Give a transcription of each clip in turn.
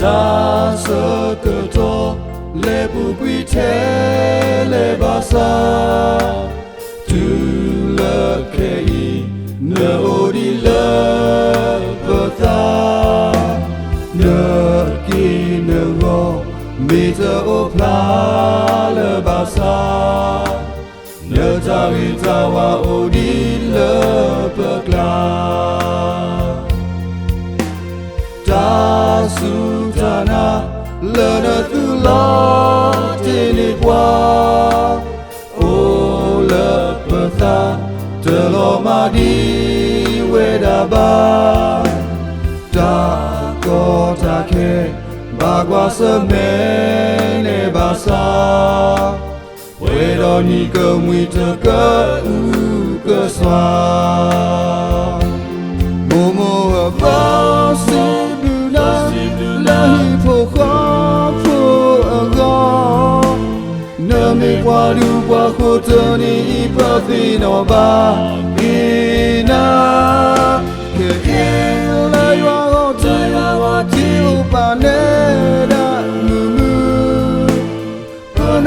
ta sơ cơ to lệ bù quy thế lệ ba sa tu lơ kê y nơ ô đi lơ bơ ta nơ kỳ nơ ngô mi tơ ô pla lơ ba sa nơ ta vi ta wa ô đi lơ bơ kla ta su ta na lơ nơ tu lo te ni qua ô lơ bơ ta tơ lo ma đi we da ba ta có ta kê ba qua sơ mê nê ba sa we do ni cơ mui tơ cơ u cơ xoa mô mô ba si bu na la hi phô khó phô go nơ mê qua du qua khô tơ ni ba thi no ba ki na ke ke la yo go te wa ti u pa ne da mu mu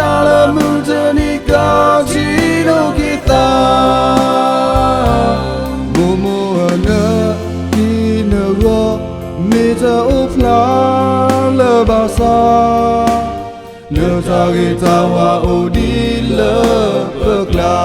na la mu te ni ka chi no ki ta mo mo na ki na go me ta o fla la ba sa nơ ta ki ta wa o di la ba kla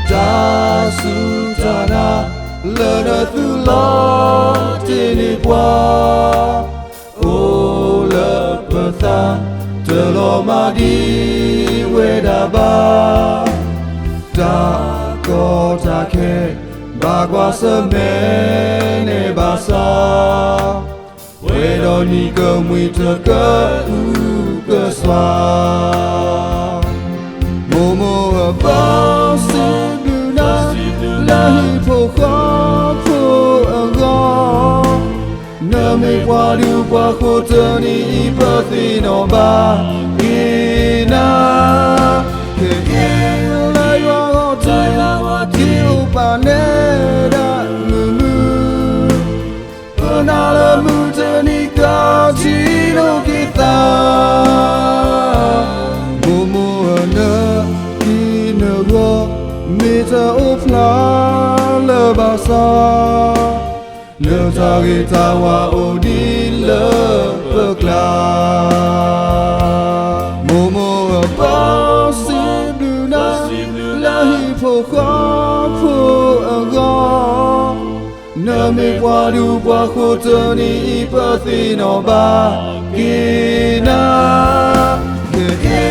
ta su ta na lơ nơ tu lo te ni qua ô lơ bơ ta tơ lo ma đi we da ba ta có ta kê ba qua sơ mê nê ba sa we do ni cơ mui tơ cơ u cơ xoa mô mô ba si la hi phô khó phô go nơ mê qua du qua khô tơ ni bơ thi no ba ki na ke ke la yo go te wa ti u pa ne da mu mu na la mu te ni ka chi no ki ta mo mo na ki na go me ta o fla lơ ba sa nơ ta ki ta wa o di lơ bơ kla mo mo ba si bu na la hi phô khó phô go nơ me qua du qua khô tơ ni bơ thi no ba ki na ke ke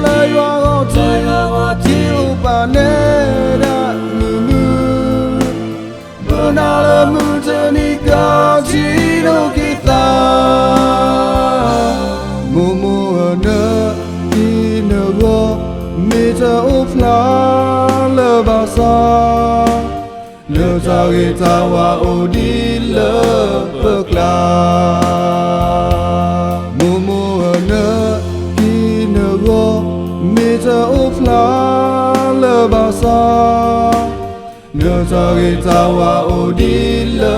la yo go te wa ti u pa ne da mu mu na la mu te ni ka chi no ki ta mo mo na ki na go me ta o fla la ba sa nơ ta ki ta wa o di la bơ kla mo mo na ki na go me ta o fla la ba sa nơ ta ki ta wa o di la